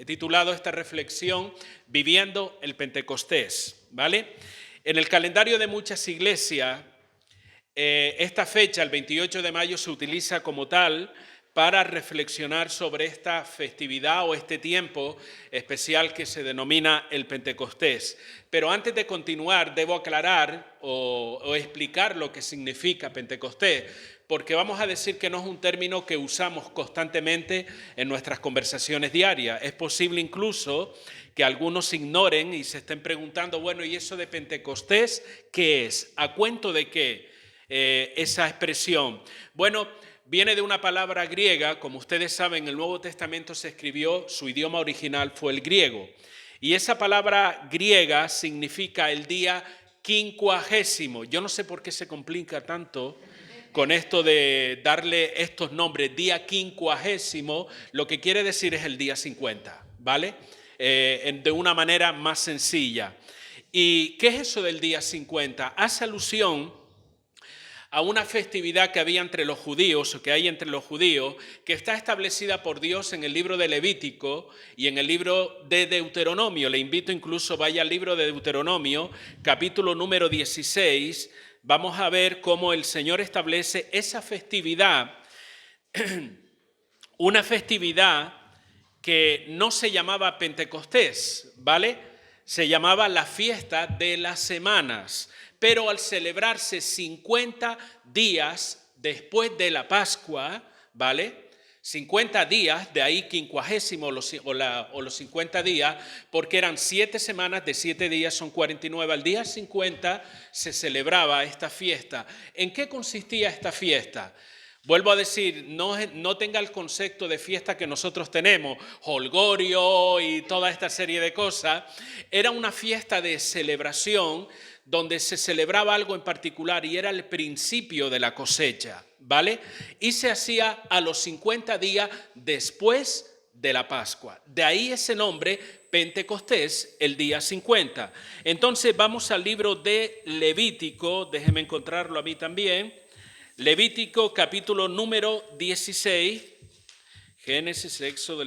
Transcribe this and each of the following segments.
He titulado esta reflexión Viviendo el Pentecostés, ¿vale? En el calendario de muchas iglesias, esta fecha, el 28 de mayo, se utiliza como tal para reflexionar sobre esta festividad o este tiempo especial que se denomina el Pentecostés. Pero antes de continuar, debo aclarar o explicar lo que significa Pentecostés, porque vamos a decir que no es un término que usamos constantemente en nuestras conversaciones diarias. Es posible incluso que algunos ignoren y se estén preguntando, bueno, ¿y eso de Pentecostés qué es? ¿A cuento de qué esa expresión? Bueno, viene de una palabra griega. Como ustedes saben, el Nuevo Testamento se escribió, su idioma original fue el griego. Y esa palabra griega significa el día quincuagésimo. Yo no sé por qué se complica tanto con esto de darle estos nombres, día quincuagésimo, lo que quiere decir es el día 50, ¿vale? De una manera más sencilla. ¿Y qué es eso del día 50? Hace alusión a una festividad que había entre los judíos, o que hay entre los judíos, que está establecida por Dios en el libro de Levítico y en el libro de Deuteronomio. Le invito incluso, vaya al libro de Deuteronomio, capítulo número 16, vamos a ver cómo el Señor establece esa festividad, una festividad que no se llamaba Pentecostés, ¿vale? Se llamaba la fiesta de las semanas, pero al celebrarse 50 días después de la Pascua, ¿vale? 50 días, de ahí quincuagésimo o los 50 días, porque eran 7 semanas, de 7 días son 49. Al día 50 se celebraba esta fiesta. ¿En qué consistía esta fiesta? Vuelvo a decir, no tenga el concepto de fiesta que nosotros tenemos, jolgorio y toda esta serie de cosas. Era una fiesta de celebración donde se celebraba algo en particular y era el principio de la cosecha, ¿vale? Y se hacía a los 50 días después de la Pascua. De ahí ese nombre, Pentecostés, el día 50. Entonces vamos al libro de Levítico, déjeme encontrarlo a mí también. Levítico capítulo número 16, Génesis, Éxodo,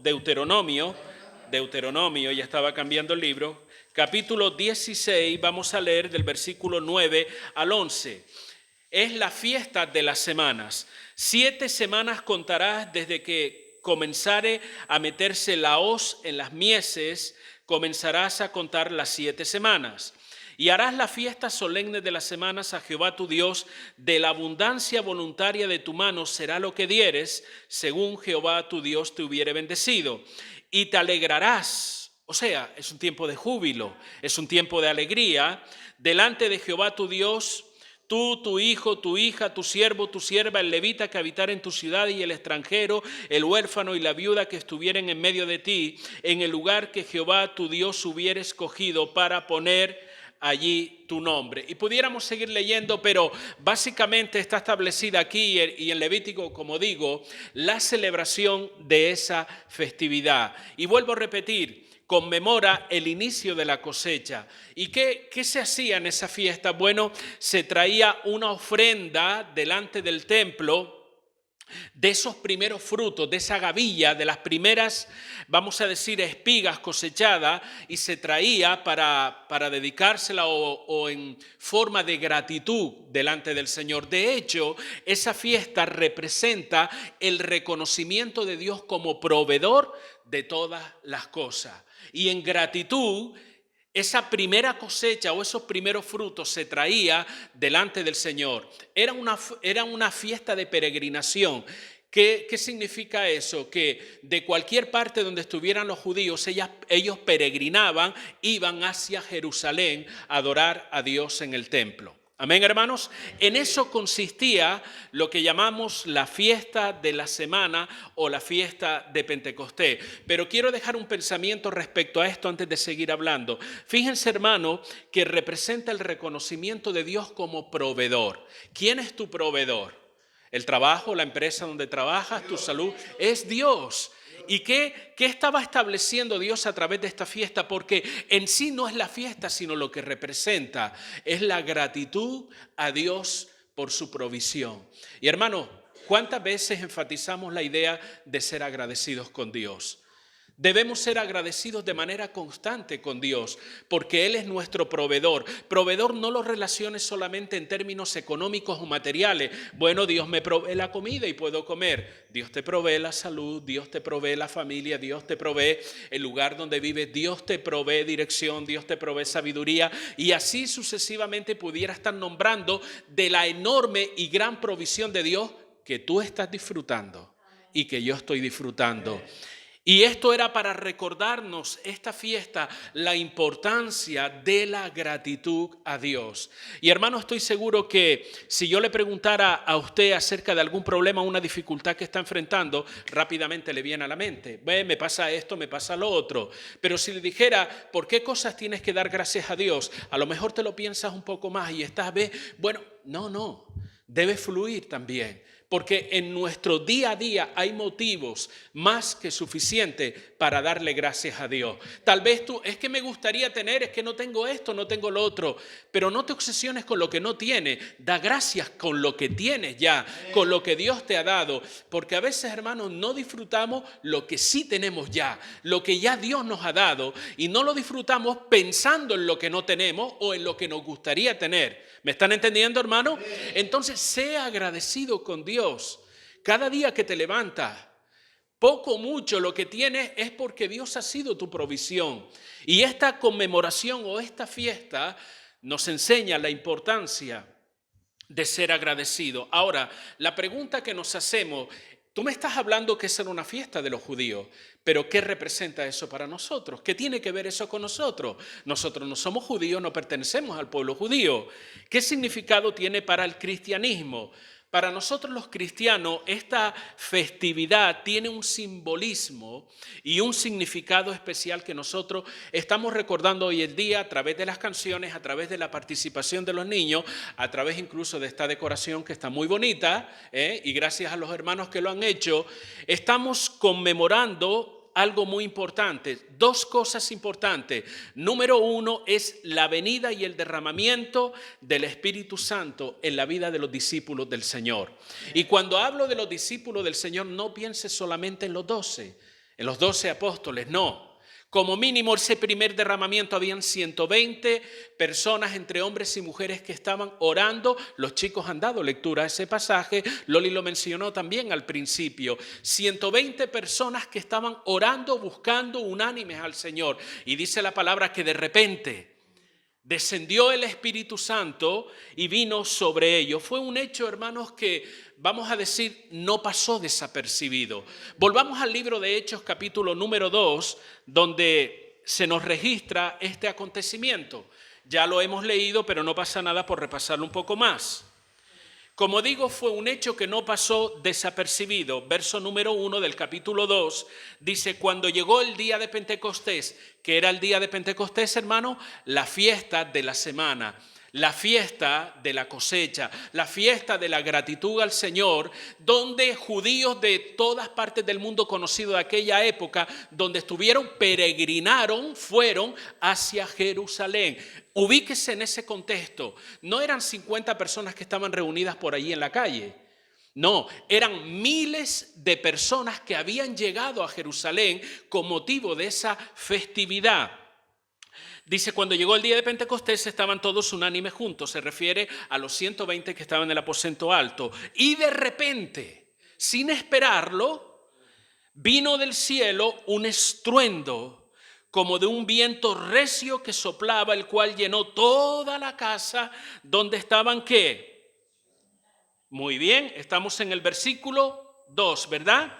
Deuteronomio, ya estaba cambiando el libro, capítulo 16, vamos a leer del versículo 9 al 11. Es la fiesta de las semanas. 7 semanas contarás desde que comenzare a meterse la hoz en las mieses, comenzarás a contar las 7 semanas. Y harás la fiesta solemne de las semanas a Jehová tu Dios, de la abundancia voluntaria de tu mano será lo que dieres, según Jehová tu Dios te hubiere bendecido. Y te alegrarás, o sea, es un tiempo de júbilo, es un tiempo de alegría, delante de Jehová tu Dios, tú, tu hijo, tu hija, tu siervo, tu sierva, el levita que habitara en tu ciudad y el extranjero, el huérfano y la viuda que estuvieren en medio de ti, en el lugar que Jehová tu Dios hubiere escogido para poner allí tu nombre. Y pudiéramos seguir leyendo, pero básicamente está establecida aquí y en Levítico, como digo, la celebración de esa festividad. Y vuelvo a repetir, conmemora el inicio de la cosecha. ¿Y qué se hacía en esa fiesta? Bueno, se traía una ofrenda delante del templo de esos primeros frutos, de esa gavilla, de las primeras, vamos a decir, espigas cosechadas, y se traía para dedicársela o en forma de gratitud delante del Señor. De hecho, esa fiesta representa el reconocimiento de Dios como proveedor de todas las cosas. Y en gratitud, esa primera cosecha o esos primeros frutos se traía delante del Señor. Era una fiesta de peregrinación. ¿Qué significa eso? Que de cualquier parte donde estuvieran los judíos, ellos peregrinaban, iban hacia Jerusalén a adorar a Dios en el templo. Amén, hermanos. En eso consistía lo que llamamos la fiesta de la semana o la fiesta de Pentecostés. Pero quiero dejar un pensamiento respecto a esto antes de seguir hablando. Fíjense, hermano, que representa el reconocimiento de Dios como proveedor. ¿Quién es tu proveedor? El trabajo, la empresa donde trabajas, tu salud, es Dios. ¿Y qué estaba estableciendo Dios a través de esta fiesta? Porque en sí no es la fiesta, sino lo que representa es la gratitud a Dios por su provisión. Y hermano, ¿Cuántas veces enfatizamos la idea de ser agradecidos con Dios? Debemos ser agradecidos de manera constante con Dios, porque Él es nuestro proveedor. Proveedor no lo relaciones solamente en términos económicos o materiales. Bueno, Dios me provee la comida y puedo comer. Dios te provee la salud, Dios te provee la familia, Dios te provee el lugar donde vives, Dios te provee dirección, Dios te provee sabiduría. Y así sucesivamente pudiera estar nombrando de la enorme y gran provisión de Dios que tú estás disfrutando y que yo estoy disfrutando. Y esto era para recordarnos esta fiesta, la importancia de la gratitud a Dios. Y hermano, estoy seguro que si yo le preguntara a usted acerca de algún problema o una dificultad que está enfrentando, rápidamente le viene a la mente. Me pasa esto, me pasa lo otro. Pero si le dijera, ¿por qué cosas tienes que dar gracias a Dios? A lo mejor te lo piensas un poco más y estás, bueno, no, debe fluir también. Porque en nuestro día a día hay motivos más que suficientes para darle gracias a Dios. Tal vez tú, es que me gustaría tener, es que no tengo esto, no tengo lo otro. Pero no te obsesiones con lo que no tienes. Da gracias con lo que tienes ya, con lo que Dios te ha dado. Porque a veces, hermanos, no disfrutamos lo que sí tenemos ya, lo que ya Dios nos ha dado. Y no lo disfrutamos pensando en lo que no tenemos o en lo que nos gustaría tener. ¿Me están entendiendo, hermano? Entonces, sea agradecido con Dios. Cada día que te levantas, poco o mucho lo que tienes es porque Dios ha sido tu provisión. Y esta conmemoración o esta fiesta nos enseña la importancia de ser agradecido. Ahora, la pregunta que nos hacemos, tú me estás hablando que esa era una fiesta de los judíos, pero ¿qué representa eso para nosotros? ¿Qué tiene que ver eso con nosotros? Nosotros no somos judíos, no pertenecemos al pueblo judío. ¿Qué significado tiene para el cristianismo? Para nosotros los cristianos, esta festividad tiene un simbolismo y un significado especial que nosotros estamos recordando hoy en día a través de las canciones, a través de la participación de los niños, a través incluso de esta decoración que está muy bonita, y gracias a los hermanos que lo han hecho, estamos conmemorando algo muy importante, dos cosas importantes. Número uno es la venida y el derramamiento del Espíritu Santo en la vida de los discípulos del Señor. Y cuando hablo de los discípulos del Señor, no pienses solamente en los 12 apóstoles, no. Como mínimo ese primer derramamiento habían 120 personas entre hombres y mujeres que estaban orando. Los chicos han dado lectura a ese pasaje, Loli lo mencionó también al principio. 120 personas que estaban orando, buscando unánimes al Señor. Y dice la palabra que de repente descendió el Espíritu Santo y vino sobre ellos. Fue un hecho, hermanos, que vamos a decir no pasó desapercibido. Volvamos al libro de Hechos, capítulo número 2, donde se nos registra este acontecimiento. Ya lo hemos leído, pero no pasa nada por repasarlo un poco más. Como digo, fue un hecho que no pasó desapercibido. Verso número 1 del capítulo 2 dice, cuando llegó el día de Pentecostés, que era el día de Pentecostés, hermano, la fiesta de la semana, la fiesta de la cosecha, la fiesta de la gratitud al Señor, donde judíos de todas partes del mundo conocido de aquella época, donde estuvieron, peregrinaron, fueron hacia Jerusalén. Ubíquese en ese contexto. No eran 50 personas que estaban reunidas por allí en la calle. No, eran miles de personas que habían llegado a Jerusalén con motivo de esa festividad. Dice, cuando llegó el día de Pentecostés estaban todos unánimes juntos. Se refiere a los 120 que estaban en el aposento alto. Y de repente, sin esperarlo, vino del cielo un estruendo como de un viento recio que soplaba, el cual llenó toda la casa donde estaban, ¿qué? Muy bien, estamos en el versículo 2, ¿verdad?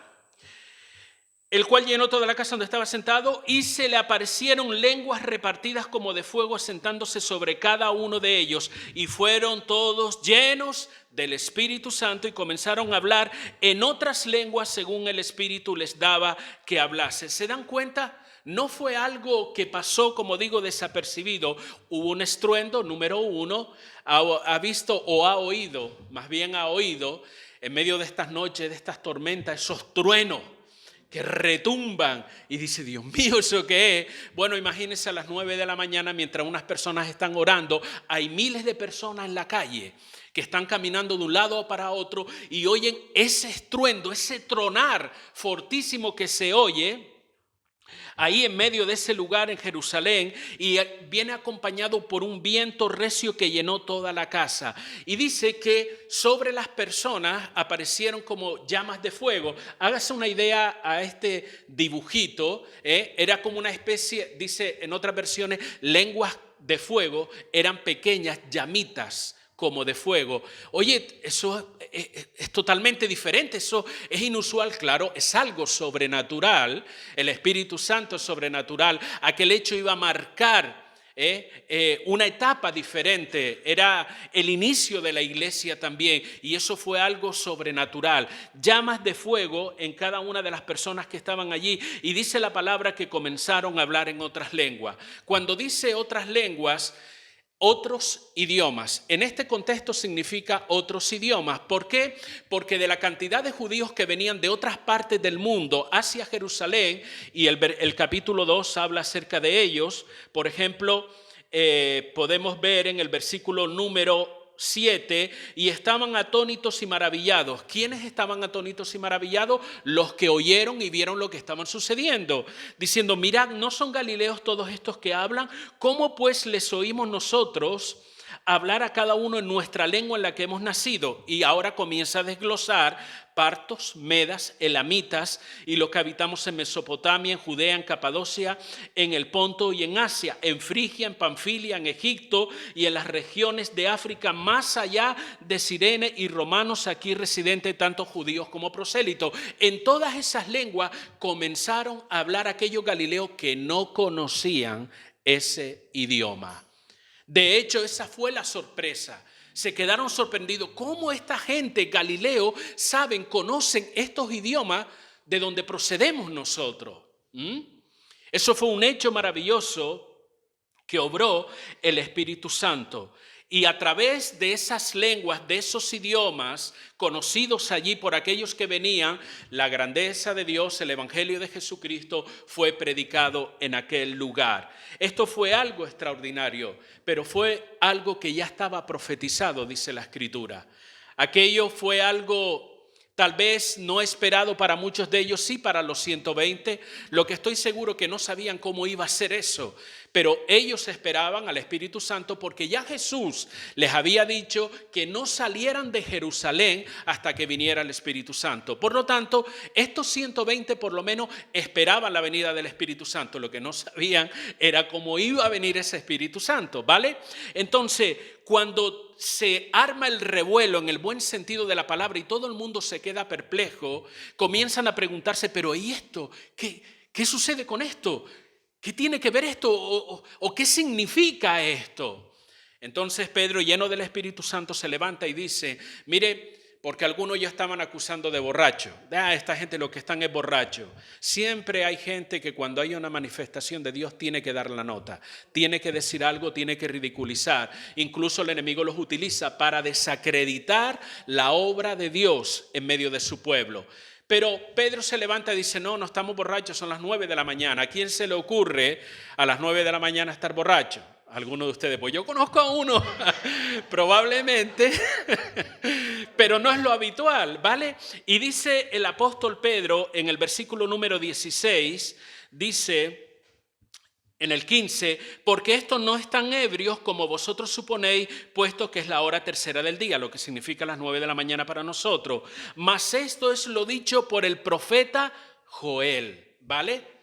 El cual llenó toda la casa donde estaba sentado y se le aparecieron lenguas repartidas como de fuego asentándose sobre cada uno de ellos. Y fueron todos llenos del Espíritu Santo y comenzaron a hablar en otras lenguas según el Espíritu les daba que hablase. ¿Se dan cuenta? No fue algo que pasó, como digo, desapercibido. Hubo un estruendo, número 1, ha visto o ha oído, más bien ha oído, en medio de estas noches, de estas tormentas, esos truenos que retumban y dice, Dios mío, ¿eso qué es? Bueno, imagínense a las 9 de la mañana mientras unas personas están orando, hay miles de personas en la calle que están caminando de un lado para otro y oyen ese estruendo, ese tronar fortísimo que se oye ahí en medio de ese lugar en Jerusalén, y viene acompañado por un viento recio que llenó toda la casa. Y dice que sobre las personas aparecieron como llamas de fuego. Hágase una idea a este dibujito, era como una especie, dice en otras versiones, lenguas de fuego, eran pequeñas llamitas como de fuego. Oye, eso es totalmente diferente, eso es inusual, claro, es algo sobrenatural. El Espíritu Santo es sobrenatural. Aquel hecho iba a marcar una etapa diferente, era el inicio de la iglesia también, y eso fue algo sobrenatural. Llamas de fuego en cada una de las personas que estaban allí, y dice la palabra que comenzaron a hablar en otras lenguas. Cuando dice otras lenguas, otros idiomas. En este contexto significa otros idiomas. ¿Por qué? Porque de la cantidad de judíos que venían de otras partes del mundo hacia Jerusalén, y el capítulo 2 habla acerca de ellos. Por ejemplo, podemos ver en el versículo número 7, y estaban atónitos y maravillados. ¿Quiénes estaban atónitos y maravillados? Los que oyeron y vieron lo que estaban sucediendo, diciendo: mirad, ¿no son galileos todos estos que hablan? ¿Cómo pues les oímos nosotros hablar a cada uno en nuestra lengua en la que hemos nacido? Y ahora comienza a desglosar partos, medas, elamitas y los que habitamos en Mesopotamia, en Judea, en Capadocia, en el Ponto y en Asia, en Frigia, en Panfilia, en Egipto y en las regiones de África, más allá de Cirene, y romanos aquí residentes, tanto judíos como prosélitos. En todas esas lenguas comenzaron a hablar aquellos galileos que no conocían ese idioma. De hecho, esa fue la sorpresa. Se quedaron sorprendidos. ¿Cómo esta gente, Galileo, conocen estos idiomas de donde procedemos nosotros? Eso fue un hecho maravilloso que obró el Espíritu Santo. Y a través de esas lenguas, de esos idiomas conocidos allí por aquellos que venían, la grandeza de Dios, el Evangelio de Jesucristo fue predicado en aquel lugar. Esto fue algo extraordinario, pero fue algo que ya estaba profetizado, dice la Escritura. Aquello fue algo tal vez no esperado para muchos de ellos, sí para los 120. Lo que estoy seguro que no sabían cómo iba a ser eso, pero ellos esperaban al Espíritu Santo porque ya Jesús les había dicho que no salieran de Jerusalén hasta que viniera el Espíritu Santo. Por lo tanto, estos 120 por lo menos esperaban la venida del Espíritu Santo. Lo que no sabían era cómo iba a venir ese Espíritu Santo, ¿vale? Entonces, cuando se arma el revuelo en el buen sentido de la palabra y todo el mundo se queda perplejo, comienzan a preguntarse: pero ¿y esto? ¿Qué sucede con esto? ¿Qué tiene que ver esto? ¿O qué significa esto? Entonces Pedro, lleno del Espíritu Santo, se levanta y dice: mire, porque algunos ya estaban acusando de borracho. Esta gente lo que están es borracho. Siempre hay gente que cuando hay una manifestación de Dios tiene que dar la nota, tiene que decir algo, tiene que ridiculizar. Incluso el enemigo los utiliza para desacreditar la obra de Dios en medio de su pueblo. Pero Pedro se levanta y dice: no estamos borrachos, son las 9 de la mañana. ¿A quién se le ocurre a las 9 de la mañana estar borracho? Algunos de ustedes: pues yo conozco a uno, probablemente, pero no es lo habitual, ¿vale? Y dice el apóstol Pedro en el versículo número 16, dice en el 15: porque estos no están ebrios como vosotros suponéis, puesto que es la hora tercera del día, lo que significa las 9 de la mañana para nosotros. Mas esto es lo dicho por el profeta Joel, ¿vale?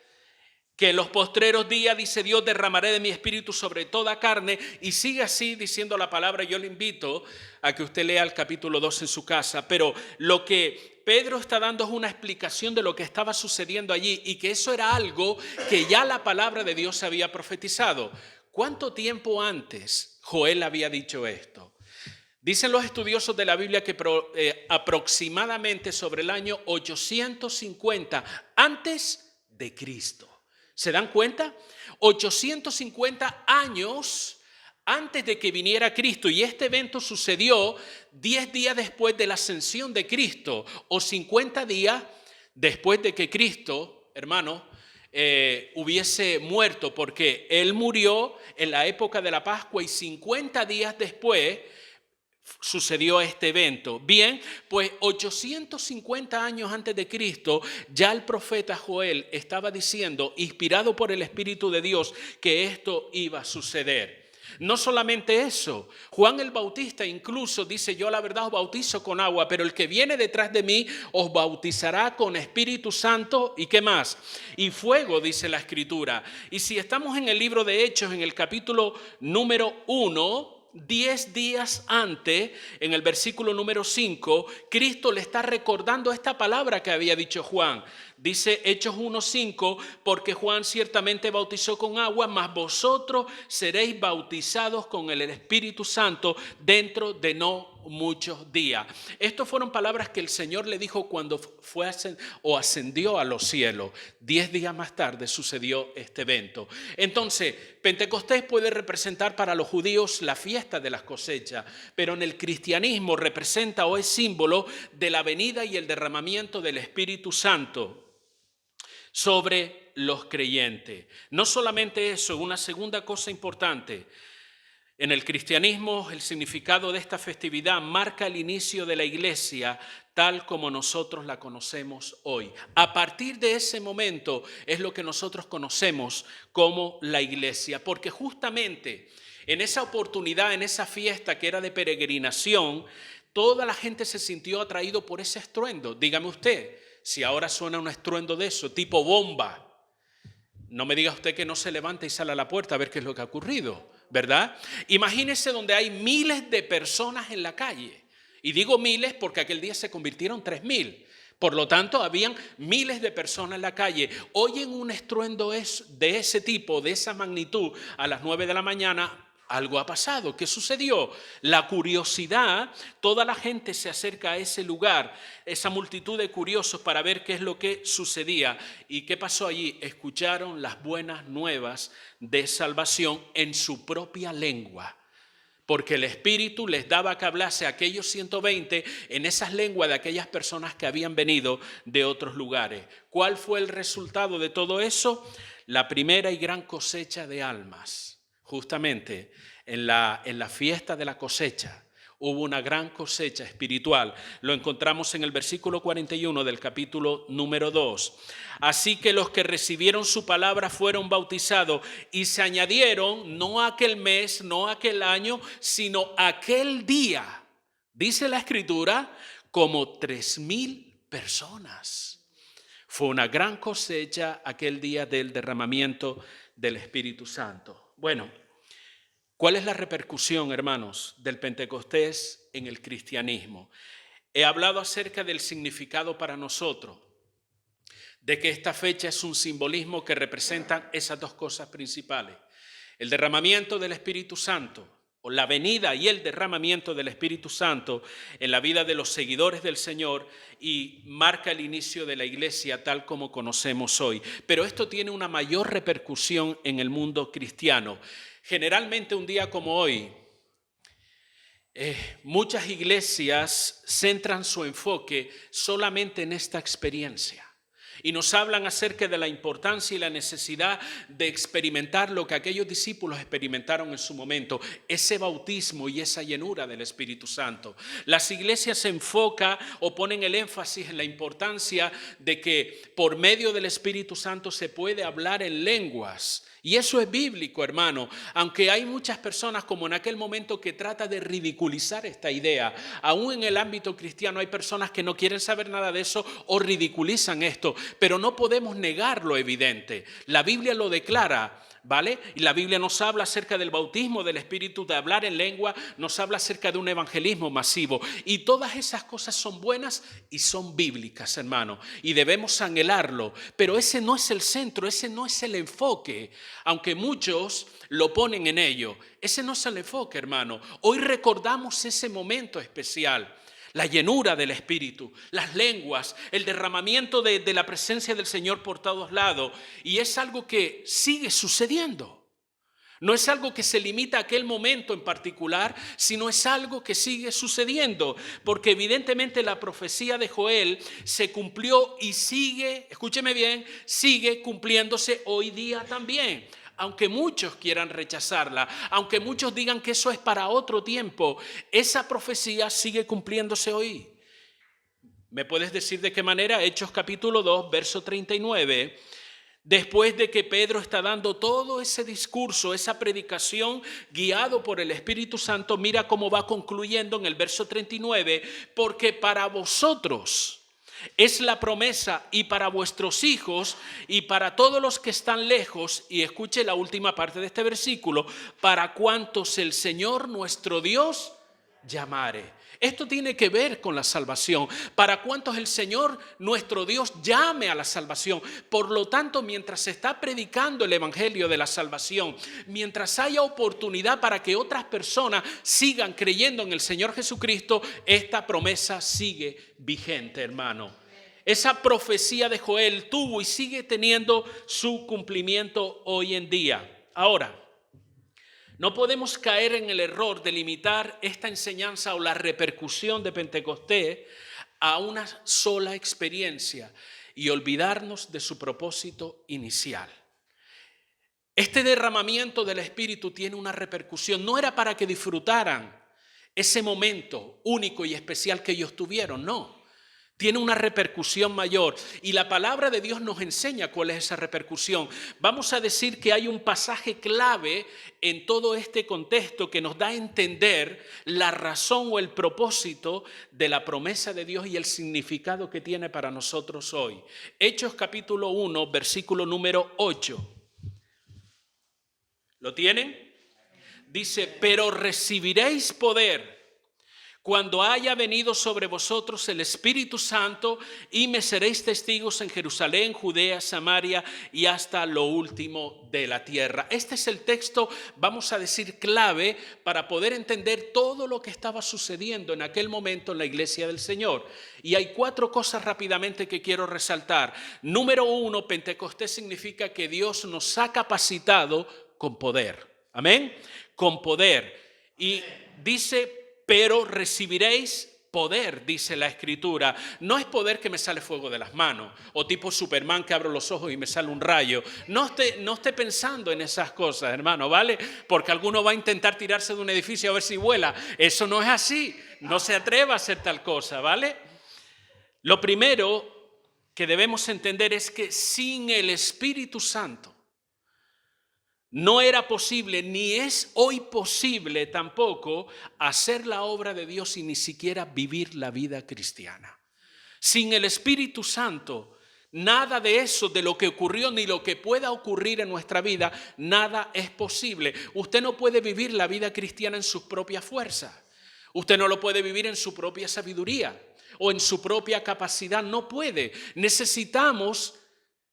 Que en los postreros días, dice Dios, derramaré de mi espíritu sobre toda carne. Y sigue así diciendo la palabra. Yo le invito a que usted lea el capítulo 2 en su casa. Pero lo que Pedro está dando es una explicación de lo que estaba sucediendo allí, y que eso era algo que ya la palabra de Dios había profetizado. ¿Cuánto tiempo antes Joel había dicho esto? Dicen los estudiosos de la Biblia que aproximadamente sobre el año 850 antes de Cristo. ¿Se dan cuenta? 850 años antes de que viniera Cristo. Y este evento sucedió 10 días después de la ascensión de Cristo, o 50 días después de que Cristo, hermano, hubiese muerto, porque Él murió en la época de la Pascua y 50 días después sucedió este evento. Bien, pues 850 años antes de Cristo, ya el profeta Joel estaba diciendo, inspirado por el Espíritu de Dios, que esto iba a suceder. No solamente eso, Juan el Bautista incluso dice, yo la verdad os bautizo con agua, pero el que viene detrás de mí os bautizará con Espíritu Santo y ¿qué más? Y fuego, dice la Escritura. Y si estamos en el libro de Hechos, en el capítulo número 1, 10 días antes, en el versículo número 5, Cristo le está recordando esta palabra que había dicho Juan. Dice Hechos 1:5, porque Juan ciertamente bautizó con agua, mas vosotros seréis bautizados con el Espíritu Santo dentro de no muchos días. Estas fueron palabras que el Señor le dijo cuando ascendió a los cielos. 10 días más tarde sucedió este evento. Entonces, Pentecostés puede representar para los judíos la fiesta de las cosechas, pero en el cristianismo representa o es símbolo de la venida y el derramamiento del Espíritu Santo sobre los creyentes. No solamente eso, una segunda cosa importante. En el cristianismo, el significado de esta festividad marca el inicio de la iglesia tal como nosotros la conocemos hoy. A partir de ese momento es lo que nosotros conocemos como la iglesia, porque justamente en esa oportunidad, en esa fiesta que era de peregrinación, toda la gente se sintió atraído por ese estruendo. Dígame usted, si ahora suena un estruendo de eso, tipo bomba, no me diga usted que no se levanta y sale a la puerta a ver qué es lo que ha ocurrido, ¿verdad? Imagínese donde hay miles de personas en la calle. Y digo miles porque aquel día se convirtieron 3,000. Por lo tanto, habían miles de personas en la calle. Oyen un estruendo de ese tipo, de esa magnitud, a las 9 de la mañana. Algo ha pasado. ¿Qué sucedió? La curiosidad, toda la gente se acerca a ese lugar, esa multitud de curiosos para ver qué es lo que sucedía. ¿Y qué pasó allí? Escucharon las buenas nuevas de salvación en su propia lengua. Porque el Espíritu les daba que hablase a aquellos 120 en esas lenguas de aquellas personas que habían venido de otros lugares. ¿Cuál fue el resultado de todo eso? La primera y gran cosecha de almas. Justamente en la fiesta de la cosecha hubo una gran cosecha espiritual. Lo encontramos en el versículo 41 del capítulo número 2. Así que los que recibieron su palabra fueron bautizados y se añadieron no aquel mes, no aquel año, sino aquel día, dice la Escritura, como 3,000 personas. Fue una gran cosecha aquel día del derramamiento del Espíritu Santo. Bueno, ¿cuál es la repercusión, hermanos, del Pentecostés en el cristianismo? He hablado acerca del significado para nosotros, de que esta fecha es un simbolismo que representa esas dos cosas principales. El derramamiento del Espíritu Santo, o la venida y el derramamiento del Espíritu Santo en la vida de los seguidores del Señor, y marca el inicio de la iglesia tal como conocemos hoy. Pero esto tiene una mayor repercusión en el mundo cristiano. Generalmente un día como hoy, muchas iglesias centran su enfoque solamente en esta experiencia y nos hablan acerca de la importancia y la necesidad de experimentar lo que aquellos discípulos experimentaron en su momento, ese bautismo y esa llenura del Espíritu Santo. Las iglesias se enfocan o ponen el énfasis en la importancia de que por medio del Espíritu Santo se puede hablar en lenguas. Y eso es bíblico, hermano, aunque hay muchas personas como en aquel momento que tratan de ridiculizar esta idea. Aún en el ámbito cristiano hay personas que no quieren saber nada de eso o ridiculizan esto, pero no podemos negar lo evidente. La Biblia lo declara, ¿vale? Y la Biblia nos habla acerca del bautismo del Espíritu, de hablar en lengua, nos habla acerca de un evangelismo masivo. Y todas esas cosas son buenas y son bíblicas, hermano, y debemos anhelarlo. Pero ese no es el centro, ese no es el enfoque, aunque muchos lo ponen en ello. Ese no es el enfoque, hermano. Hoy recordamos ese momento especial. La llenura del Espíritu, las lenguas, el derramamiento de la presencia del Señor por todos lados. Y es algo que sigue sucediendo. No es algo que se limita a aquel momento en particular, sino es algo que sigue sucediendo. Porque evidentemente la profecía de Joel se cumplió y sigue, escúcheme bien, sigue cumpliéndose hoy día también. Aunque muchos quieran rechazarla, aunque muchos digan que eso es para otro tiempo, esa profecía sigue cumpliéndose hoy. ¿Me puedes decir de qué manera? Hechos capítulo 2, verso 39. Después de que Pedro está dando todo ese discurso, esa predicación guiado por el Espíritu Santo, mira cómo va concluyendo en el verso 39, porque para vosotros es la promesa y para vuestros hijos y para todos los que están lejos, y escuche la última parte de este versículo, para cuantos el Señor nuestro Dios llamare. Esto tiene que ver con la salvación. Para cuantos el Señor nuestro Dios llame a la salvación. Por lo tanto, mientras se está predicando el evangelio de la salvación, mientras haya oportunidad para que otras personas sigan creyendo en el Señor Jesucristo, esta promesa sigue vigente, hermano. Esa profecía de Joel tuvo y sigue teniendo su cumplimiento hoy en día. Ahora, no podemos caer en el error de limitar esta enseñanza o la repercusión de Pentecostés a una sola experiencia y olvidarnos de su propósito inicial. Este derramamiento del Espíritu tiene una repercusión. No era para que disfrutaran ese momento único y especial que ellos tuvieron, no. Tiene una repercusión mayor y la palabra de Dios nos enseña cuál es esa repercusión. Vamos a decir que hay un pasaje clave en todo este contexto que nos da a entender la razón o el propósito de la promesa de Dios y el significado que tiene para nosotros hoy. Hechos capítulo 1, versículo número 8. ¿Lo tienen? Dice, pero recibiréis poder cuando haya venido sobre vosotros el Espíritu Santo, y me seréis testigos en Jerusalén, Judea, Samaria y hasta lo último de la tierra. Este es el texto, vamos a decir, clave para poder entender todo lo que estaba sucediendo en aquel momento en la iglesia del Señor. Y hay 4 cosas rápidamente que quiero resaltar. Número 1, Pentecostés significa que Dios nos ha capacitado con poder. Amén. Con poder. Y dice, pero recibiréis poder, dice la Escritura. No es poder que me sale fuego de las manos, o tipo Superman que abro los ojos y me sale un rayo. No esté pensando en esas cosas, hermano, ¿vale? Porque alguno va a intentar tirarse de un edificio a ver si vuela. Eso no es así. No se atreva a hacer tal cosa, ¿vale? Lo primero que debemos entender es que sin el Espíritu Santo no era posible, ni es hoy posible tampoco, hacer la obra de Dios y ni siquiera vivir la vida cristiana. Sin el Espíritu Santo, nada de eso, de lo que ocurrió ni lo que pueda ocurrir en nuestra vida, nada es posible. Usted no puede vivir la vida cristiana en sus propias fuerzas. Usted no lo puede vivir en su propia sabiduría o en su propia capacidad. No puede. Necesitamos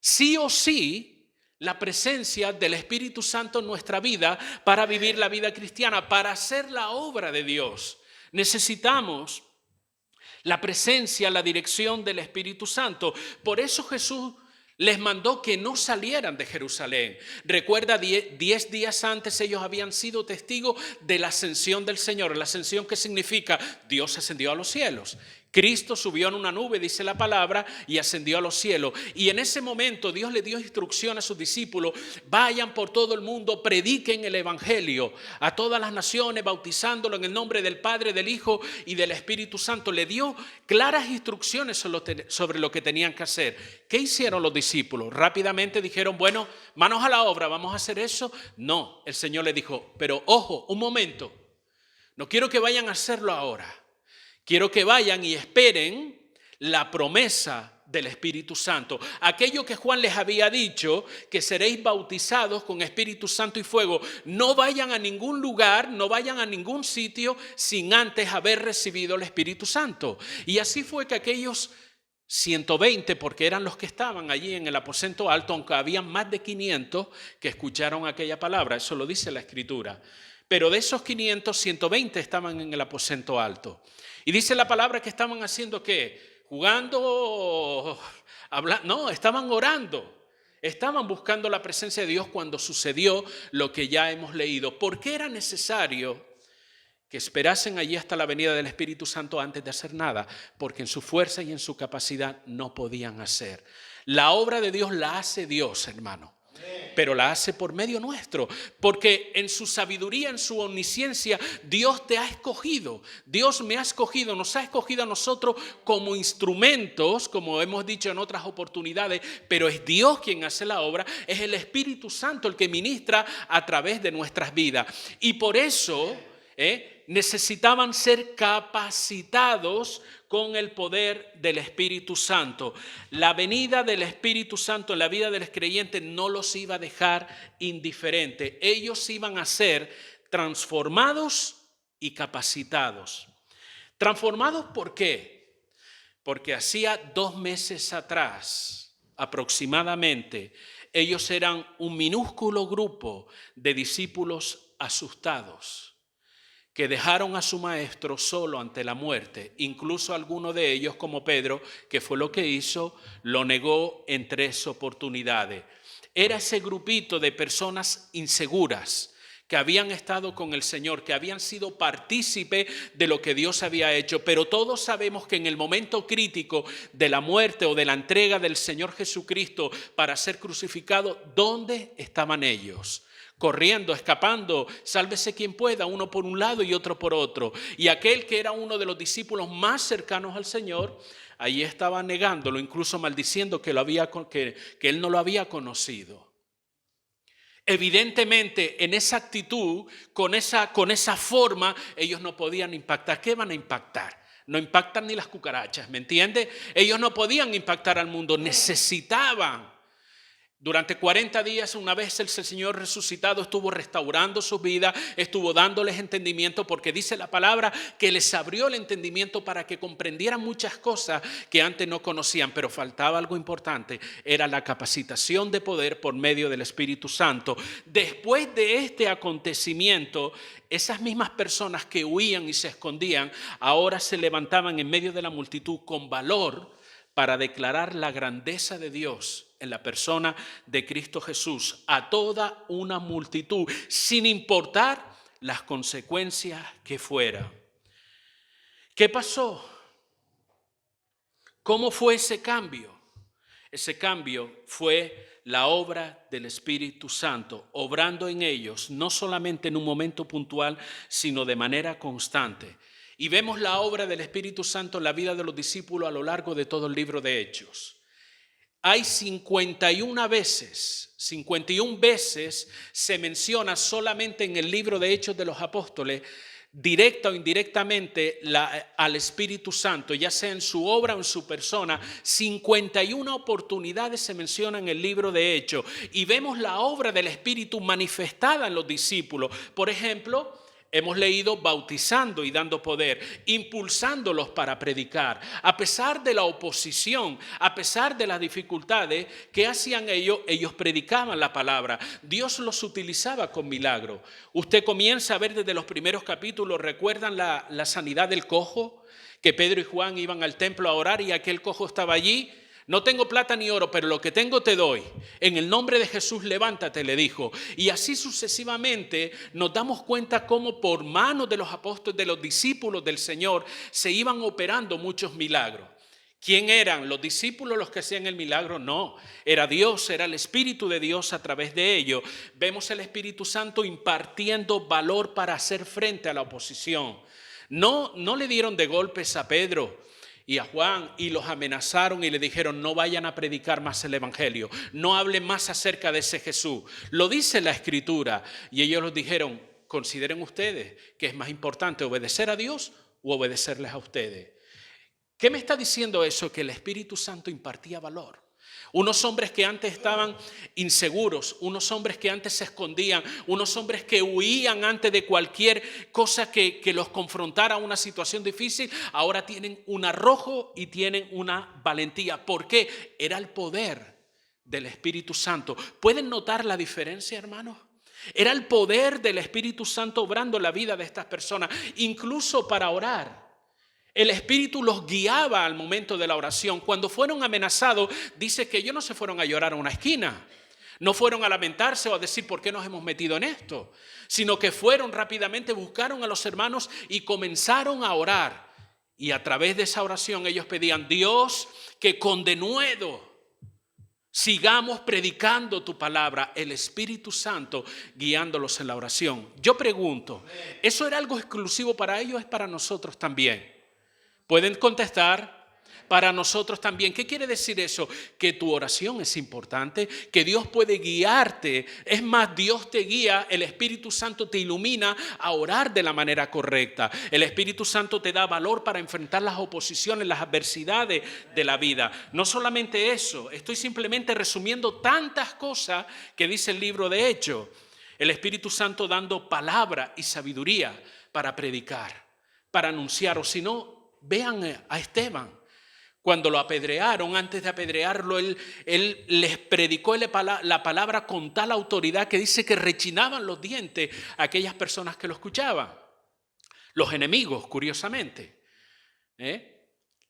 sí o sí la presencia del Espíritu Santo en nuestra vida para vivir la vida cristiana, para hacer la obra de Dios. Necesitamos la presencia, la dirección del Espíritu Santo. Por eso Jesús les mandó que no salieran de Jerusalén. Recuerda, 10 días antes ellos habían sido testigos de la ascensión del Señor. La ascensión, ¿qué significa? Dios ascendió a los cielos. Cristo subió en una nube, dice la palabra, y ascendió a los cielos. Y en ese momento Dios le dio instrucción a sus discípulos: vayan por todo el mundo, prediquen el evangelio a todas las naciones, bautizándolo en el nombre del Padre, del Hijo y del Espíritu Santo. Le dio claras instrucciones sobre lo que tenían que hacer. ¿Qué hicieron los discípulos? Rápidamente dijeron, bueno, manos a la obra, ¿vamos a hacer eso? No, el Señor le dijo, pero ojo, un momento, no quiero que vayan a hacerlo ahora. Quiero que vayan y esperen la promesa del Espíritu Santo. Aquello que Juan les había dicho, que seréis bautizados con Espíritu Santo y fuego. No vayan a ningún lugar, no vayan a ningún sitio sin antes haber recibido el Espíritu Santo. Y así fue que aquellos 120, porque eran los que estaban allí en el aposento alto, aunque había más de 500 que escucharon aquella palabra. Eso lo dice la Escritura. Pero de esos 500, 120 estaban en el aposento alto. Y dice la palabra que estaban haciendo ¿qué? Jugando, hablando, no, estaban orando. Estaban buscando la presencia de Dios cuando sucedió lo que ya hemos leído. ¿Por qué era necesario que esperasen allí hasta la venida del Espíritu Santo antes de hacer nada? Porque en su fuerza y en su capacidad no podían hacer. La obra de Dios la hace Dios, hermano. pero la hace por medio nuestro, porque en su sabiduría, en su omnisciencia, Dios te ha escogido. Dios me ha escogido, nos ha escogido a nosotros como instrumentos, como hemos dicho en otras oportunidades, pero es Dios quien hace la obra, es el Espíritu Santo el que ministra a través de nuestras vidas. Y por eso necesitaban ser capacitados con el poder del Espíritu Santo. La venida del Espíritu Santo en la vida de los creyentes no los iba a dejar indiferentes. Ellos iban a ser transformados y capacitados. ¿Transformados por qué? Porque hacía 2 meses atrás, aproximadamente, ellos eran un minúsculo grupo de discípulos asustados, que dejaron a su maestro solo ante la muerte. Incluso alguno de ellos, como Pedro, que fue lo que hizo, lo negó en 3 oportunidades. Era ese grupito de personas inseguras que habían estado con el Señor, que habían sido partícipe de lo que Dios había hecho, pero todos sabemos que en el momento crítico de la muerte o de la entrega del Señor Jesucristo para ser crucificado, ¿dónde estaban ellos? Corriendo, escapando, sálvese quien pueda, uno por un lado y otro por otro. Y aquel que era uno de los discípulos más cercanos al Señor, ahí estaba negándolo, incluso maldiciendo que él no lo había conocido. Evidentemente, en esa actitud, con esa forma, ellos no podían impactar. ¿Qué van a impactar? No impactan ni las cucarachas, ¿me entiende? Ellos no podían impactar al mundo, necesitaban. Durante 40 días, una vez el Señor resucitado estuvo restaurando su vida, estuvo dándoles entendimiento, porque dice la palabra que les abrió el entendimiento para que comprendieran muchas cosas que antes no conocían, pero faltaba algo importante, era la capacitación de poder por medio del Espíritu Santo. Después de este acontecimiento, esas mismas personas que huían y se escondían, ahora se levantaban en medio de la multitud con valor para declarar la grandeza de Dios en la persona de Cristo Jesús a toda una multitud, sin importar las consecuencias que fueran. ¿Qué pasó? ¿Cómo fue ese cambio? Ese cambio fue la obra del Espíritu Santo, obrando en ellos, no solamente en un momento puntual, sino de manera constante. Y vemos la obra del Espíritu Santo en la vida de los discípulos a lo largo de todo el libro de Hechos. Hay 51 veces se menciona solamente en el libro de Hechos de los Apóstoles, directa o indirectamente, al Espíritu Santo, ya sea en su obra o en su persona. 51 oportunidades se mencionan en el libro de Hechos y vemos la obra del Espíritu manifestada en los discípulos. Por ejemplo, hemos leído bautizando y dando poder, impulsándolos para predicar. A pesar de la oposición, a pesar de las dificultades, ¿qué hacían ellos? Ellos predicaban la palabra. Dios los utilizaba con milagros. Usted comienza a ver desde los primeros capítulos, ¿recuerdan la sanidad del cojo? Que Pedro y Juan iban al templo a orar y aquel cojo estaba allí. No tengo plata ni oro, pero lo que tengo te doy. En el nombre de Jesús, levántate, le dijo. Y así sucesivamente nos damos cuenta cómo por manos de los apóstoles, de los discípulos del Señor, se iban operando muchos milagros. ¿Quién eran? ¿Los discípulos los que hacían el milagro? No, era Dios, era el Espíritu de Dios a través de ellos. Vemos el Espíritu Santo impartiendo valor para hacer frente a la oposición. No le dieron de golpes a Pedro y a Juan y los amenazaron y le dijeron: no vayan a predicar más el evangelio, no hablen más acerca de ese Jesús. Lo dice la Escritura. Y ellos les dijeron: consideren ustedes que es más importante obedecer a Dios o obedecerles a ustedes. ¿Qué me está diciendo eso? Que el Espíritu Santo impartía valor. Unos hombres que antes estaban inseguros, unos hombres que antes se escondían, unos hombres que huían antes de cualquier cosa que los confrontara a una situación difícil, ahora tienen un arrojo y tienen una valentía. ¿Por qué? Era el poder del Espíritu Santo. ¿Pueden notar la diferencia, hermanos? Era el poder del Espíritu Santo obrando en la vida de estas personas, incluso para orar. El Espíritu los guiaba al momento de la oración. Cuando fueron amenazados, dice que ellos no se fueron a llorar a una esquina. No fueron a lamentarse o a decir ¿por qué nos hemos metido en esto? Sino que fueron rápidamente, buscaron a los hermanos y comenzaron a orar. Y a través de esa oración ellos pedían: Dios, que con denuedo Sigamos predicando tu palabra, el Espíritu Santo guiándolos en la oración. Yo pregunto, ¿eso era algo exclusivo para ellos o es para nosotros también? ¿Pueden contestar? Para nosotros también. ¿Qué quiere decir eso? Que tu oración es importante, que Dios puede guiarte. Es más, Dios te guía, el Espíritu Santo te ilumina a orar de la manera correcta. El Espíritu Santo te da valor para enfrentar las oposiciones, las adversidades de la vida. No solamente eso, estoy simplemente resumiendo tantas cosas que dice el libro de Hechos. El Espíritu Santo dando palabra y sabiduría para predicar, para anunciar, o si no, vean a Esteban. Cuando lo apedrearon, antes de apedrearlo, él les predicó la palabra con tal autoridad que dice que rechinaban los dientes a aquellas personas que lo escuchaban. Los enemigos, curiosamente.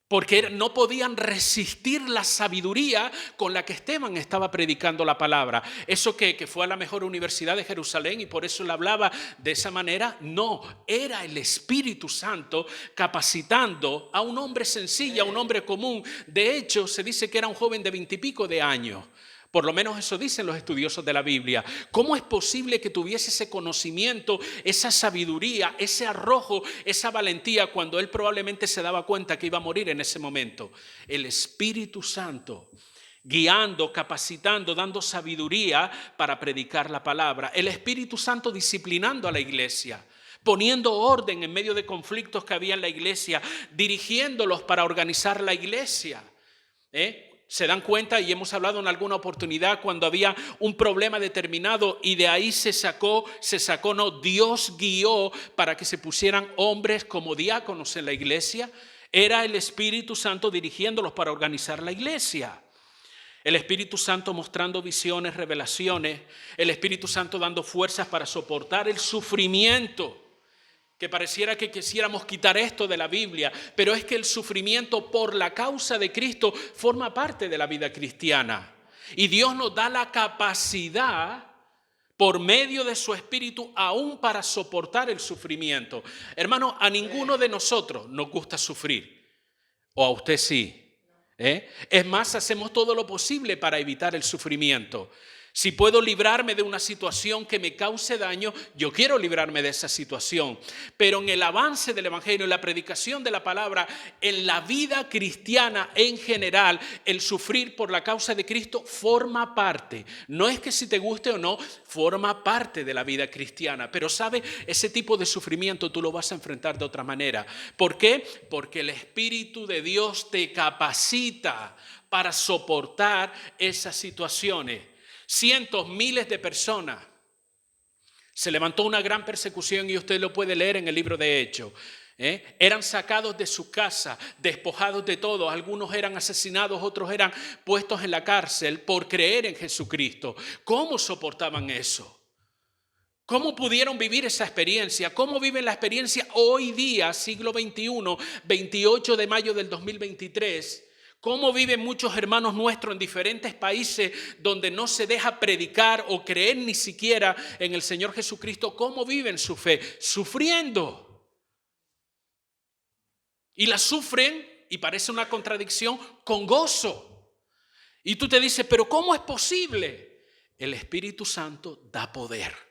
Porque no podían resistir la sabiduría con la que Esteban estaba predicando la palabra. Eso que fue a la mejor universidad de Jerusalén y por eso le hablaba de esa manera, no, era el Espíritu Santo capacitando a un hombre sencillo, a un hombre común. De hecho, se dice que era un joven de 20 y pico de años. Por lo menos eso dicen los estudiosos de la Biblia. ¿Cómo es posible que tuviese ese conocimiento, esa sabiduría, ese arrojo, esa valentía cuando él probablemente se daba cuenta que iba a morir en ese momento? El Espíritu Santo guiando, capacitando, dando sabiduría para predicar la palabra. El Espíritu Santo disciplinando a la iglesia, poniendo orden en medio de conflictos que había en la iglesia, dirigiéndolos para organizar la iglesia. Se dan cuenta, y hemos hablado en alguna oportunidad, cuando había un problema determinado y de ahí Dios guió para que se pusieran hombres como diáconos en la iglesia. Era el Espíritu Santo dirigiéndolos para organizar la iglesia. El Espíritu Santo mostrando visiones, revelaciones, el Espíritu Santo dando fuerzas para soportar el sufrimiento. Que pareciera que quisiéramos quitar esto de la Biblia, pero es que el sufrimiento por la causa de Cristo forma parte de la vida cristiana. Y Dios nos da la capacidad por medio de su Espíritu aún para soportar el sufrimiento. Hermano, a ninguno de nosotros nos gusta sufrir, o a usted sí. Es más, hacemos todo lo posible para evitar el sufrimiento. Si puedo librarme de una situación que me cause daño, yo quiero librarme de esa situación. Pero en el avance del Evangelio, en la predicación de la palabra, en la vida cristiana en general, el sufrir por la causa de Cristo forma parte. No es que si te guste o no, forma parte de la vida cristiana. Pero ¿sabe? Ese tipo de sufrimiento tú lo vas a enfrentar de otra manera. ¿Por qué? Porque el Espíritu de Dios te capacita para soportar esas situaciones. Cientos, miles de personas. Se levantó una gran persecución y usted lo puede leer en el libro de Hechos. Eran sacados de su casa, despojados de todo. Algunos eran asesinados, otros eran puestos en la cárcel por creer en Jesucristo. ¿Cómo soportaban eso? ¿Cómo pudieron vivir esa experiencia? ¿Cómo viven la experiencia hoy día, siglo XXI, 28 de mayo del 2023? ¿Cómo viven muchos hermanos nuestros en diferentes países donde no se deja predicar o creer ni siquiera en el Señor Jesucristo? ¿Cómo viven su fe? Sufriendo. Y la sufren, y parece una contradicción, con gozo. Y tú te dices, ¿pero cómo es posible? El Espíritu Santo da poder.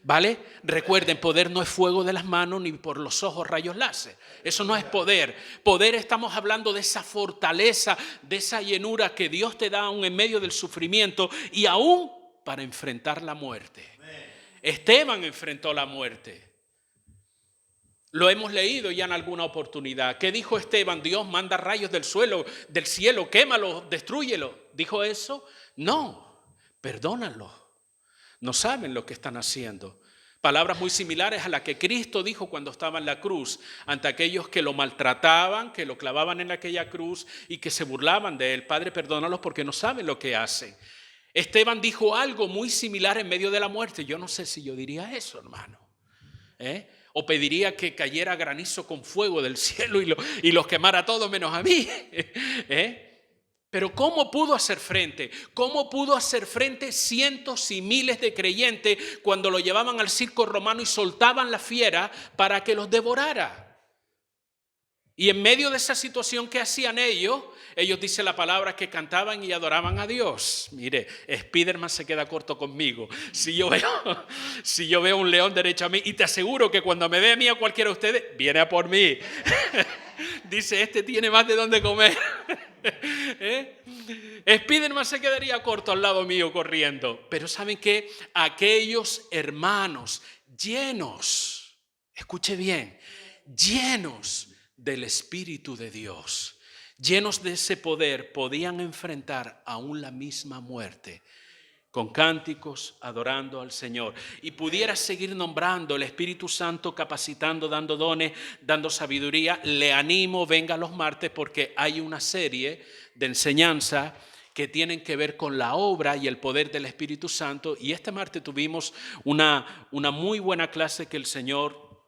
¿Vale? Recuerden, poder no es fuego de las manos ni por los ojos rayos láser. Eso no es poder. Poder, estamos hablando de esa fortaleza, de esa llenura que Dios te da aún en medio del sufrimiento y aún para enfrentar la muerte. Esteban enfrentó la muerte. Lo hemos leído ya en alguna oportunidad. ¿Qué dijo Esteban? Dios manda rayos del cielo, quémalo, destrúyelo. ¿Dijo eso? No, perdónalo. No saben lo que están haciendo. Palabras muy similares a las que Cristo dijo cuando estaba en la cruz, ante aquellos que lo maltrataban, que lo clavaban en aquella cruz y que se burlaban de él. Padre, perdónalos porque no saben lo que hacen. Esteban dijo algo muy similar en medio de la muerte. Yo no sé si yo diría eso, hermano. O pediría que cayera granizo con fuego del cielo y los quemara a todos menos a mí. Pero ¿cómo pudo hacer frente? ¿Cómo pudo hacer frente cientos y miles de creyentes cuando lo llevaban al circo romano y soltaban la fiera para que los devorara? Y en medio de esa situación, ¿qué hacían ellos? ellos dicen la palabra que cantaban y adoraban a Dios. Mire, Spiderman se queda corto conmigo. Si yo veo un león derecho a mí, y te aseguro que cuando me ve a mí o cualquiera de ustedes, viene a por mí. Dice, este tiene más de dónde comer. Spiderman se quedaría corto al lado mío corriendo. Pero ¿saben qué? Aquellos hermanos llenos, escuche bien, llenos del Espíritu de Dios, llenos de ese poder, podían enfrentar aún la misma muerte con cánticos, adorando al Señor. Y pudiera seguir nombrando el Espíritu Santo, capacitando, dando dones, dando sabiduría. Le animo, venga los martes, porque hay una serie de enseñanza que tienen que ver con la obra y el poder del Espíritu Santo. Y este martes tuvimos una muy buena clase que el Señor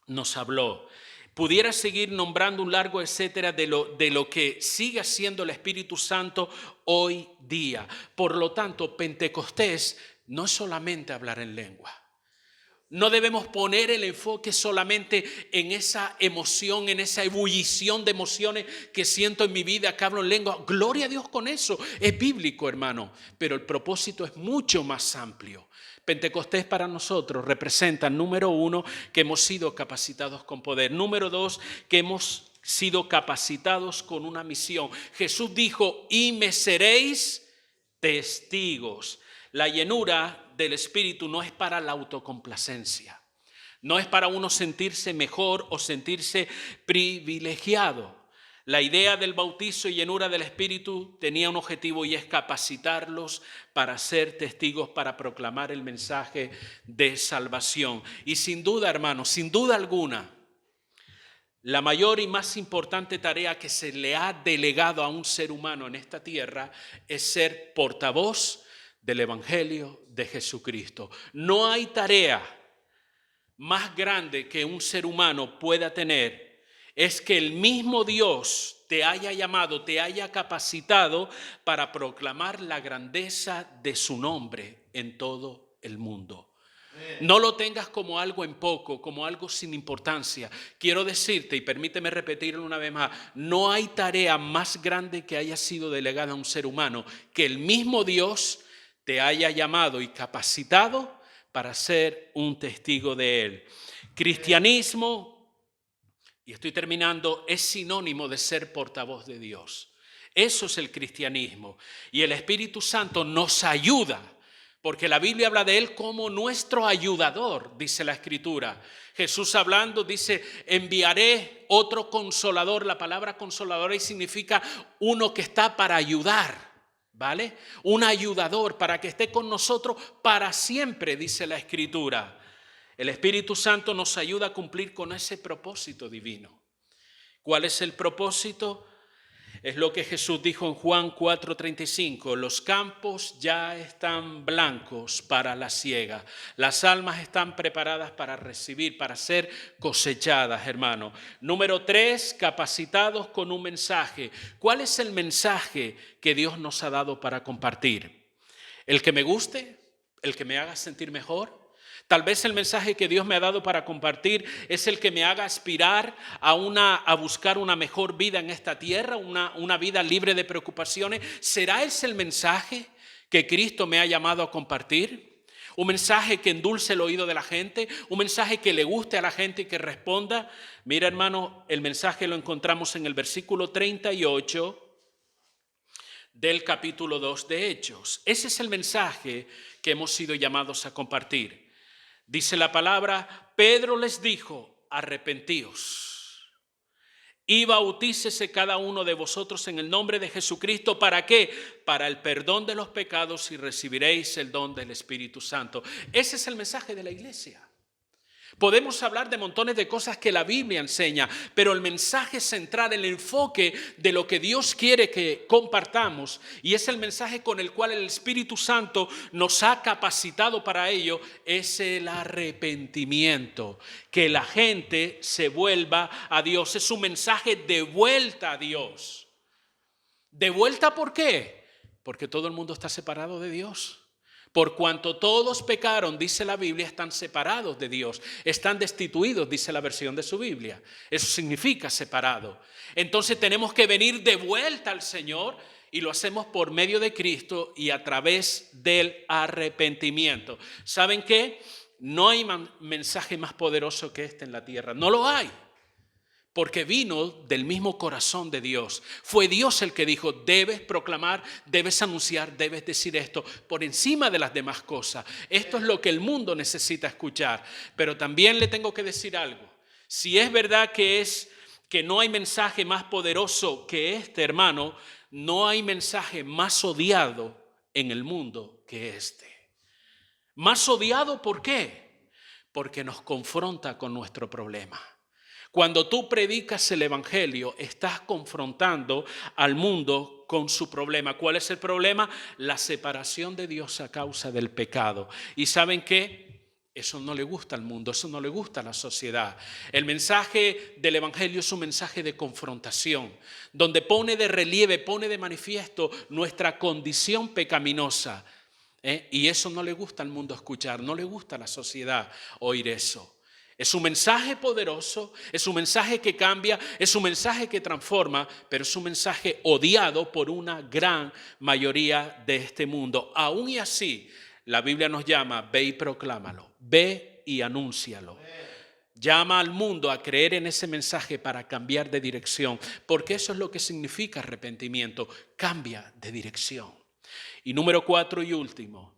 nos habló. Pudiera seguir nombrando un largo etcétera de lo que sigue haciendo el Espíritu Santo hoy día. Por lo tanto, Pentecostés no es solamente hablar en lengua. No debemos poner el enfoque solamente en esa emoción, en esa ebullición de emociones que siento en mi vida, que hablo en lengua. Gloria a Dios con eso. Es bíblico, hermano. Pero el propósito es mucho más amplio. Pentecostés para nosotros representa, número 1, que hemos sido capacitados con poder. Número 2, que hemos sido capacitados con una misión. Jesús dijo, y me seréis testigos. La llenura del Espíritu no es para la autocomplacencia. No es para uno sentirse mejor o sentirse privilegiado. La idea del bautizo y llenura del Espíritu tenía un objetivo, y es capacitarlos para ser testigos, para proclamar el mensaje de salvación. Y sin duda, hermanos, sin duda alguna, la mayor y más importante tarea que se le ha delegado a un ser humano en esta tierra es ser portavoz del Evangelio de Jesucristo. No hay tarea más grande que un ser humano pueda tener. Es que el mismo Dios te haya llamado, te haya capacitado para proclamar la grandeza de su nombre en todo el mundo. No lo tengas como algo en poco, como algo sin importancia. Quiero decirte, y permíteme repetirlo una vez más, no hay tarea más grande que haya sido delegada a un ser humano que el mismo Dios te haya llamado y capacitado para ser un testigo de Él. Cristianismo, y estoy terminando, es sinónimo de ser portavoz de Dios. Eso es el cristianismo. Y el Espíritu Santo nos ayuda, porque la Biblia habla de Él como nuestro ayudador, dice la Escritura. Jesús hablando dice, enviaré otro consolador. La palabra consolador ahí significa uno que está para ayudar, ¿vale? Un ayudador para que esté con nosotros para siempre, dice la Escritura. El Espíritu Santo nos ayuda a cumplir con ese propósito divino. ¿Cuál es el propósito? Es lo que Jesús dijo en Juan 4:35. Los campos ya están blancos para la siega. Las almas están preparadas para recibir, para ser cosechadas, hermano. Número 3, capacitados con un mensaje. ¿Cuál es el mensaje que Dios nos ha dado para compartir? ¿El que me guste? ¿El que me haga sentir mejor? Tal vez el mensaje que Dios me ha dado para compartir es el que me haga aspirar a buscar una mejor vida en esta tierra, una vida libre de preocupaciones. ¿Será ese el mensaje que Cristo me ha llamado a compartir? ¿Un mensaje que endulce el oído de la gente? ¿Un mensaje que le guste a la gente y que responda? Mira, hermano, el mensaje lo encontramos en el versículo 38 del capítulo 2 de Hechos. Ese es el mensaje que hemos sido llamados a compartir. Dice la palabra, Pedro les dijo, arrepentíos y bautícese cada uno de vosotros en el nombre de Jesucristo. ¿Para qué? Para el perdón de los pecados, y recibiréis el don del Espíritu Santo. Ese es el mensaje de la iglesia. Podemos hablar de montones de cosas que la Biblia enseña, pero el mensaje central, el enfoque de lo que Dios quiere que compartamos, y es el mensaje con el cual el Espíritu Santo nos ha capacitado para ello, es el arrepentimiento. Que la gente se vuelva a Dios. Es un mensaje de vuelta a Dios. ¿De vuelta por qué? Porque todo el mundo está separado de Dios. Por cuanto todos pecaron, dice la Biblia, están separados de Dios, están destituidos, dice la versión de su Biblia. Eso significa separado. Entonces tenemos que venir de vuelta al Señor y lo hacemos por medio de Cristo y a través del arrepentimiento. ¿Saben qué? No hay mensaje más poderoso que este en la tierra. No lo hay. Porque vino del mismo corazón de Dios. Fue Dios el que dijo, debes proclamar, debes anunciar, debes decir esto por encima de las demás cosas. Esto es lo que el mundo necesita escuchar. Pero también le tengo que decir algo. Si es verdad que no hay mensaje más poderoso que este, hermano, no hay mensaje más odiado en el mundo que este. Más odiado, ¿por qué? Porque nos confronta con nuestro problema. Cuando tú predicas el evangelio, estás confrontando al mundo con su problema. ¿Cuál es el problema? La separación de Dios a causa del pecado. ¿Y saben qué? Eso no le gusta al mundo, eso no le gusta a la sociedad. El mensaje del evangelio es un mensaje de confrontación, donde pone de relieve, pone de manifiesto nuestra condición pecaminosa. Y eso no le gusta al mundo escuchar, no le gusta a la sociedad oír eso. Es un mensaje poderoso, es un mensaje que cambia, es un mensaje que transforma, pero es un mensaje odiado por una gran mayoría de este mundo. Aún y así, la Biblia nos llama, ve y proclámalo, ve y anúncialo. Llama al mundo a creer en ese mensaje para cambiar de dirección, porque eso es lo que significa arrepentimiento, cambia de dirección. Y número 4 y último,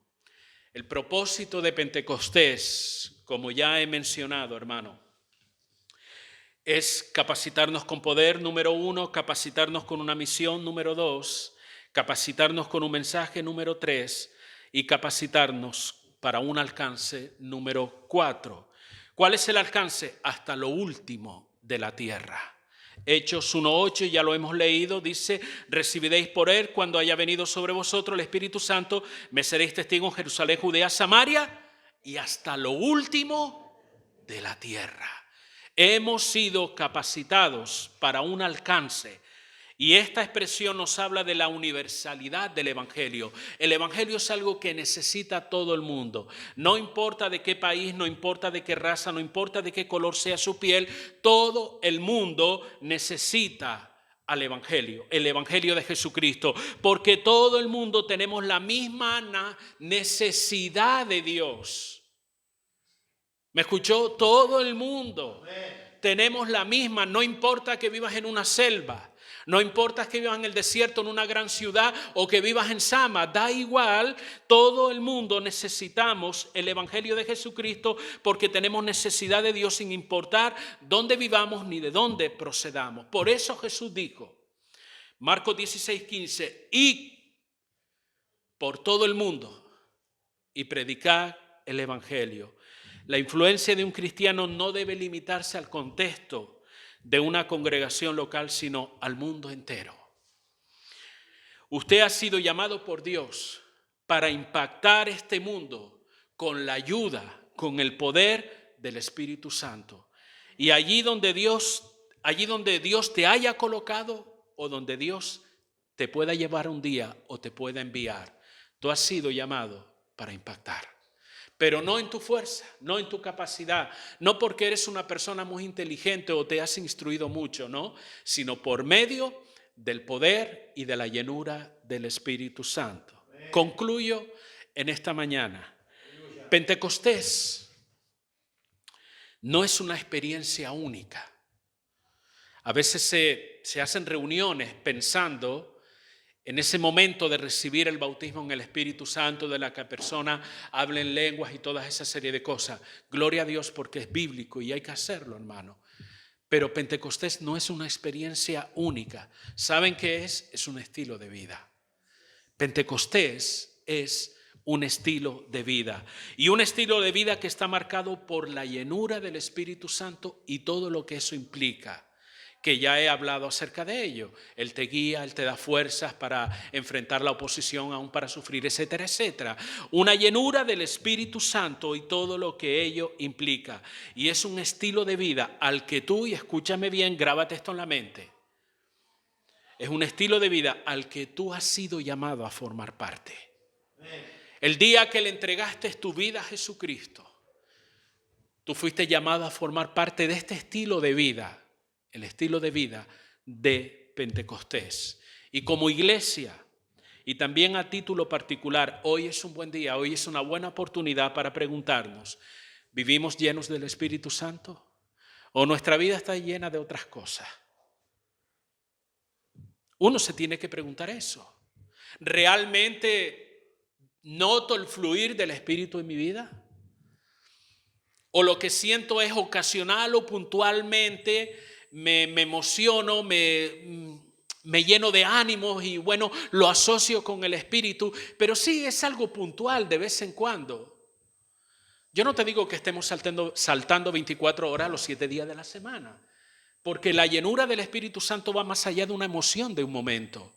el propósito de Pentecostés, como ya he mencionado, hermano, es capacitarnos con poder, número 1, capacitarnos con una misión, número 2, capacitarnos con un mensaje, número 3, y capacitarnos para un alcance, número 4. ¿Cuál es el alcance? Hasta lo último de la tierra. Hechos 1:8, ya lo hemos leído, dice, recibiréis poder cuando haya venido sobre vosotros el Espíritu Santo, me seréis testigos en Jerusalén, Judea, Samaria y hasta lo último de la tierra. Hemos sido capacitados para un alcance. Y esta expresión nos habla de la universalidad del evangelio. El evangelio es algo que necesita todo el mundo. No importa de qué país, no importa de qué raza, no importa de qué color sea su piel, todo el mundo necesita al evangelio, el evangelio de Jesucristo, porque todo el mundo tenemos la misma necesidad de Dios. ¿Me escuchó? Todo el mundo tenemos la misma, no importa que vivas en una selva. No importa que vivas en el desierto, en una gran ciudad o que vivas en Sama, da igual, todo el mundo necesitamos el evangelio de Jesucristo porque tenemos necesidad de Dios sin importar dónde vivamos ni de dónde procedamos. Por eso Jesús dijo, Marcos 16:15, id por todo el mundo y predicad el evangelio. La influencia de un cristiano no debe limitarse al contexto de una congregación local, sino al mundo entero. Usted ha sido llamado por Dios para impactar este mundo con la ayuda, con el poder del Espíritu Santo. Y allí donde Dios te haya colocado o donde Dios te pueda llevar un día o te pueda enviar, tú has sido llamado para impactar. Pero no en tu fuerza, no en tu capacidad, no porque eres una persona muy inteligente o te has instruido mucho, no, sino por medio del poder y de la llenura del Espíritu Santo. Concluyo en esta mañana. Pentecostés no es una experiencia única. A veces se hacen reuniones pensando en ese momento de recibir el bautismo en el Espíritu Santo, de la que la persona hable en lenguas y toda esa serie de cosas. Gloria a Dios porque es bíblico y hay que hacerlo, hermano. Pero Pentecostés no es una experiencia única. ¿Saben qué es? Es un estilo de vida. Pentecostés es un estilo de vida. Y un estilo de vida que está marcado por la llenura del Espíritu Santo y todo lo que eso implica, que ya he hablado acerca de ello. Él te guía, Él te da fuerzas para enfrentar la oposición, aún para sufrir, etcétera, etcétera. Una llenura del Espíritu Santo y todo lo que ello implica. Y es un estilo de vida al que tú, y escúchame bien, grábate esto en la mente, es un estilo de vida al que tú has sido llamado a formar parte. El día que le entregaste tu vida a Jesucristo, tú fuiste llamado a formar parte de este estilo de vida, el estilo de vida de Pentecostés. Y como iglesia, y también a título particular, hoy es un buen día, hoy es una buena oportunidad para preguntarnos, ¿vivimos llenos del Espíritu Santo? ¿O nuestra vida está llena de otras cosas? Uno se tiene que preguntar eso. ¿Realmente noto el fluir del Espíritu en mi vida? ¿O lo que siento es ocasional o puntualmente? Me emociono, me lleno de ánimos y bueno, lo asocio con el Espíritu, pero sí es algo puntual de vez en cuando. Yo no te digo que estemos saltando 24 horas los 7 días de la semana, porque la llenura del Espíritu Santo va más allá de una emoción de un momento,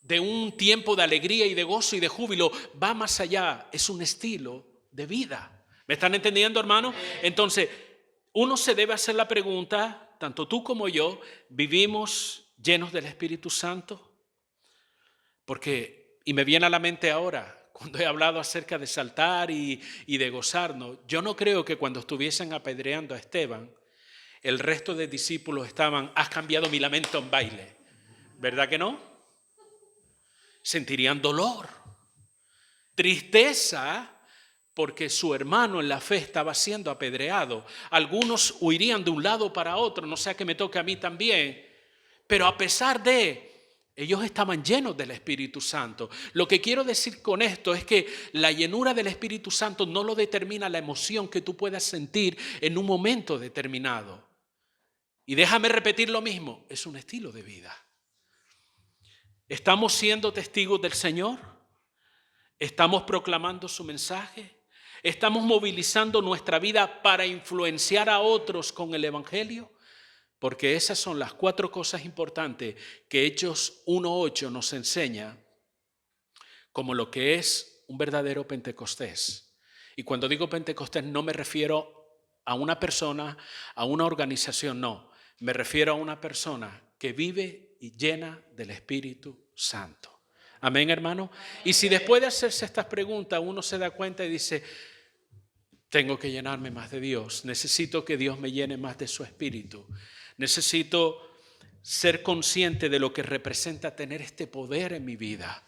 de un tiempo de alegría y de gozo y de júbilo, va más allá, es un estilo de vida. ¿Me están entendiendo, hermano? Entonces, uno se debe hacer la pregunta, tanto tú como yo, ¿vivimos llenos del Espíritu Santo? Porque, y me viene a la mente ahora, cuando he hablado acerca de saltar y de gozarnos, yo no creo que cuando estuviesen apedreando a Esteban, el resto de discípulos estaban, has cambiado mi lamento en baile. ¿Verdad que no? Sentirían dolor, tristeza, porque su hermano en la fe estaba siendo apedreado. Algunos huirían de un lado para otro, no sea que me toque a mí también. Pero a pesar de, ellos estaban llenos del Espíritu Santo. Lo que quiero decir con esto es que la llenura del Espíritu Santo no lo determina la emoción que tú puedas sentir en un momento determinado. Y déjame repetir lo mismo, es un estilo de vida. ¿Estamos siendo testigos del Señor? ¿Estamos proclamando su mensaje? ¿Estamos movilizando nuestra vida para influenciar a otros con el Evangelio? Porque esas son las 4 cosas importantes que Hechos 1:8 nos enseña como lo que es un verdadero Pentecostés. Y cuando digo Pentecostés no me refiero a una persona, a una organización, no. Me refiero a una persona que vive y llena del Espíritu Santo. Amén, hermano. Y si después de hacerse estas preguntas uno se da cuenta y dice, tengo que llenarme más de Dios, necesito que Dios me llene más de su Espíritu, necesito ser consciente de lo que representa tener este poder en mi vida.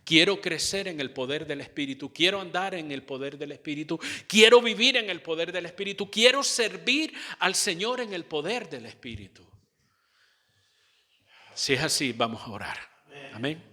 Quiero crecer en el poder del Espíritu, quiero andar en el poder del Espíritu, quiero vivir en el poder del Espíritu, quiero servir al Señor en el poder del Espíritu. Si es así, vamos a orar. Amén.